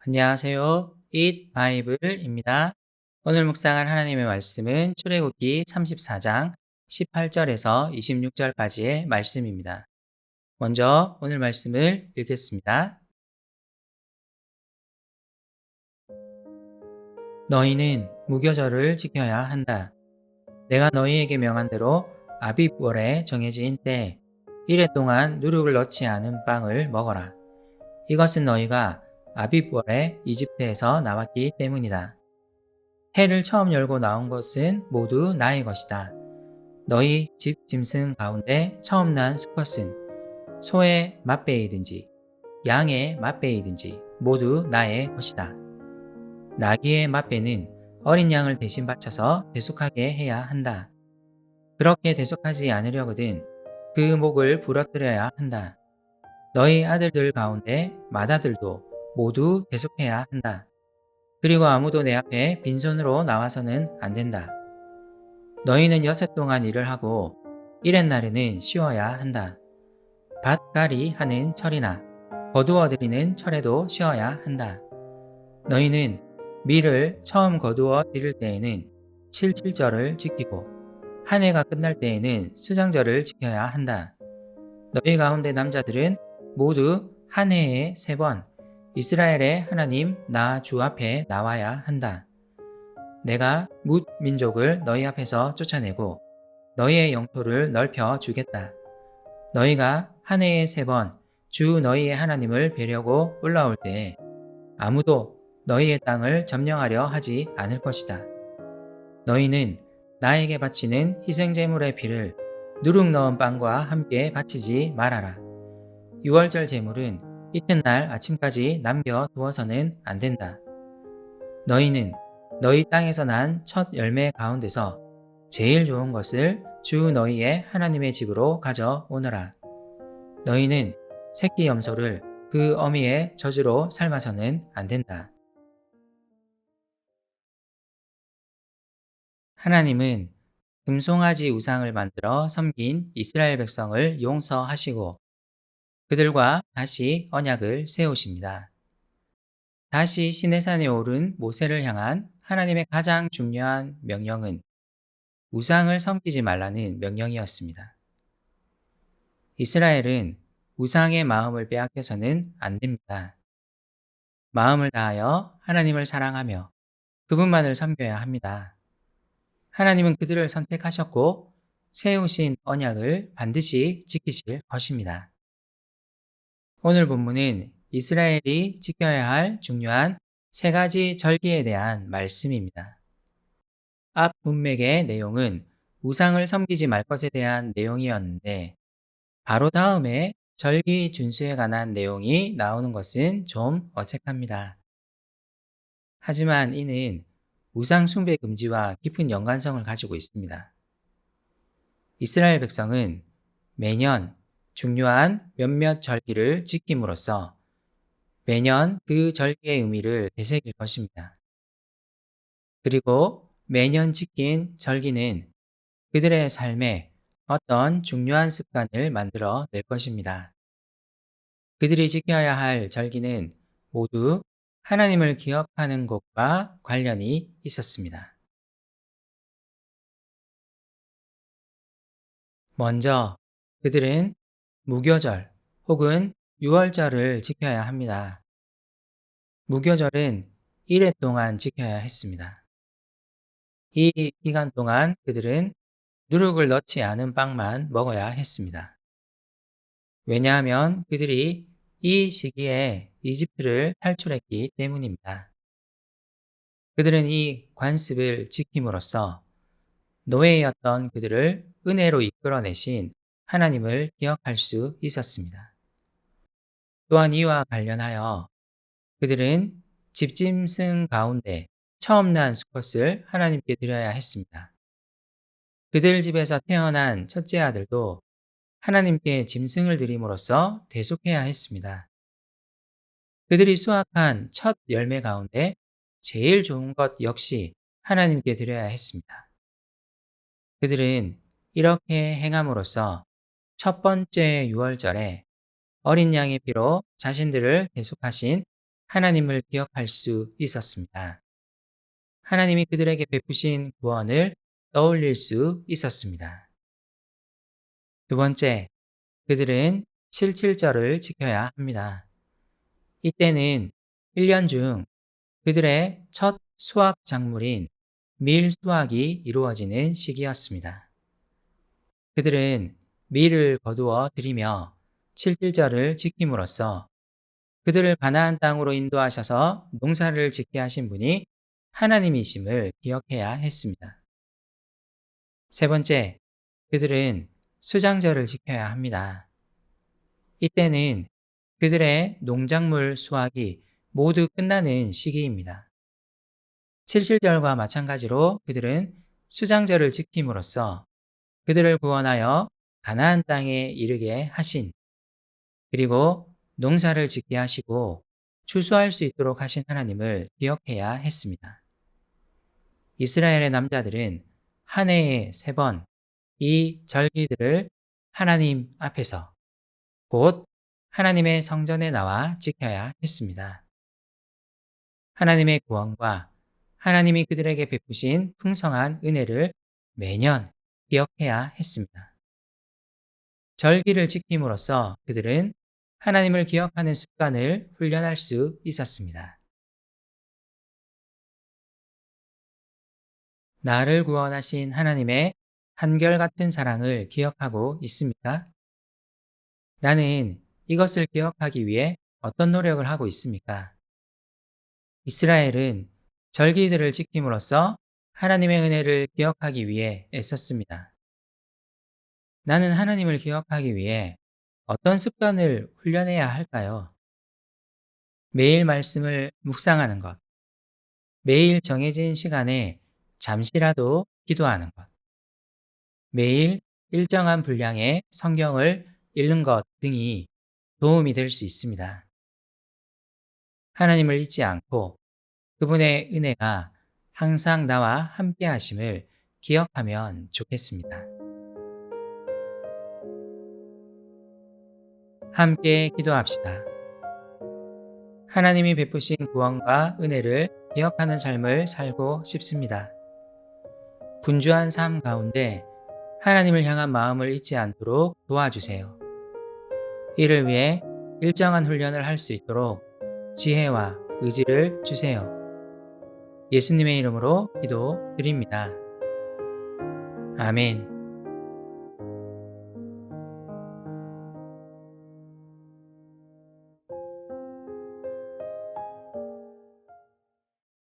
안녕하세요. Eat Bible입니다. 오늘 묵상할 하나님의 말씀은 출애굽기 34장 18절에서 26절까지의 말씀입니다. 먼저 오늘 말씀을 읽겠습니다. 너희는 무교절을 지켜야 한다. 내가 너희에게 명한 대로 아빕월에 정해진 때 1회 동안 누룩을 넣지 않은 빵을 먹어라. 이것은 너희가 아빕월에 이집트에서 나왔기 때문이다. 해를 처음 열고 나온 것은 모두 나의 것이다. 너희 집 짐승 가운데 처음 난 수컷은 소의 맛배이든지 양의 맛배이든지 모두 나의 것이다. 나귀의 맛배는 어린 양을 대신 바쳐서 대속하게 해야 한다. 그렇게 대속하지 않으려거든 그 목을 부러뜨려야 한다. 너희 아들들 가운데 맏아들도 모두 대속해야 한다. 그리고 아무도 내 앞에 빈손으로 나와서는 안 된다. 너희는 여섯 동안 일을 하고 일의 날에는 쉬어야 한다. 밭갈이 하는 철이나 거두어 들이는 철에도 쉬어야 한다. 너희는 밀을 처음 거두어 들일 때에는 칠칠절을 지키고 한 해가 끝날 때에는 수장절을 지켜야 한다. 너희 가운데 남자들은 모두 한 해에 3번 이스라엘의 하나님 나 주 앞에 나와야 한다. 내가 뭇 민족을 너희 앞에서 쫓아내고 너희의 영토를 넓혀 주겠다. 너희가 한 해에 3번 주 너희의 하나님을 뵈려고 올라올 때에 아무도 너희의 땅을 점령하려 하지 않을 것이다. 너희는 나에게 바치는 희생제물의 피를 누룩 넣은 빵과 함께 바치지 말아라. 6월절 제물은 이튿날 아침까지 남겨두어서는 안 된다. 너희는 너희 땅에서 난 첫 열매 가운데서 제일 좋은 것을 주 너희의 하나님의 집으로 가져오너라. 너희는 새끼 염소를 그 어미의 젖으로 삶아서는 안 된다. 하나님은 금송아지 우상을 만들어 섬긴 이스라엘 백성을 용서하시고 그들과 다시 언약을 세우십니다. 다시 시내산에 오른 모세를 향한 하나님의 가장 중요한 명령은 우상을 섬기지 말라는 명령이었습니다. 이스라엘은 우상의 마음을 빼앗겨서는 안 됩니다. 마음을 다하여 하나님을 사랑하며 그분만을 섬겨야 합니다. 하나님은 그들을 선택하셨고 세우신 언약을 반드시 지키실 것입니다. 오늘 본문은 이스라엘이 지켜야 할 중요한 3가지 절기에 대한 말씀입니다. 앞 문맥의 내용은 우상을 섬기지 말 것에 대한 내용이었는데 바로 다음에 절기 준수에 관한 내용이 나오는 것은 좀 어색합니다. 하지만 이는 우상 숭배 금지와 깊은 연관성을 가지고 있습니다. 이스라엘 백성은 매년 중요한 몇몇 절기를 지킴으로써 매년 그 절기의 의미를 되새길 것입니다. 그리고 매년 지킨 절기는 그들의 삶에 어떤 중요한 습관을 만들어 낼 것입니다. 그들이 지켜야 할 절기는 모두 하나님을 기억하는 것과 관련이 있었습니다. 먼저 그들은 무교절 혹은 유월절을 지켜야 합니다. 무교절은 1회 동안 지켜야 했습니다. 이 기간 동안 그들은 누룩을 넣지 않은 빵만 먹어야 했습니다. 왜냐하면 그들이 이 시기에 이집트를 탈출했기 때문입니다. 그들은 이 관습을 지킴으로써 노예였던 그들을 은혜로 이끌어내신 하나님을 기억할 수 있었습니다. 또한 이와 관련하여 그들은 집짐승 가운데 처음 난 수컷을 하나님께 드려야 했습니다. 그들 집에서 태어난 첫째 아들도 하나님께 짐승을 드림으로써 대속해야 했습니다. 그들이 수확한 첫 열매 가운데 제일 좋은 것 역시 하나님께 드려야 했습니다. 그들은 이렇게 행함으로써 첫 번째 유월절에 어린 양의 피로 자신들을 대속하신 하나님을 기억할 수 있었습니다. 하나님이 그들에게 베푸신 구원을 떠올릴 수 있었습니다. 두 번째, 그들은 7.7절을 지켜야 합니다. 이때는 1년 중 그들의 첫 수확 작물인 밀 수확이 이루어지는 시기였습니다. 그들은 밀을 거두어 들이며 7.7절을 지킴으로써 그들을 가나안 땅으로 인도하셔서 농사를 짓게 하신 분이 하나님이심을 기억해야 했습니다. 세 번째, 그들은 수장절을 지켜야 합니다. 이때는 그들의 농작물 수확이 모두 끝나는 시기입니다. 7.7절과 마찬가지로 그들은 수장절을 지킴으로써 그들을 구원하여 가나안 땅에 이르게 하신, 그리고 농사를 짓게 하시고 추수할 수 있도록 하신 하나님을 기억해야 했습니다. 이스라엘의 남자들은 한 해에 3번 이 절기들을 하나님 앞에서, 곧 하나님의 성전에 나와 지켜야 했습니다. 하나님의 구원과 하나님이 그들에게 베푸신 풍성한 은혜를 매년 기억해야 했습니다. 절기를 지킴으로써 그들은 하나님을 기억하는 습관을 훈련할 수 있었습니다. 나를 구원하신 하나님의 한결같은 사랑을 기억하고 있습니까? 나는 이것을 기억하기 위해 어떤 노력을 하고 있습니까? 이스라엘은 절기들을 지킴으로써 하나님의 은혜를 기억하기 위해 애썼습니다. 나는 하나님을 기억하기 위해 어떤 습관을 훈련해야 할까요? 매일 말씀을 묵상하는 것, 매일 정해진 시간에 잠시라도 기도하는 것, 매일 일정한 분량의 성경을 읽는 것 등이 도움이 될 수 있습니다. 하나님을 잊지 않고 그분의 은혜가 항상 나와 함께 하심을 기억하면 좋겠습니다. 함께 기도합시다. 하나님이 베푸신 구원과 은혜를 기억하는 삶을 살고 싶습니다. 분주한 삶 가운데 하나님을 향한 마음을 잊지 않도록 도와주세요. 이를 위해 일정한 훈련을 할 수 있도록 지혜와 의지를 주세요. 예수님의 이름으로 기도드립니다. 아멘.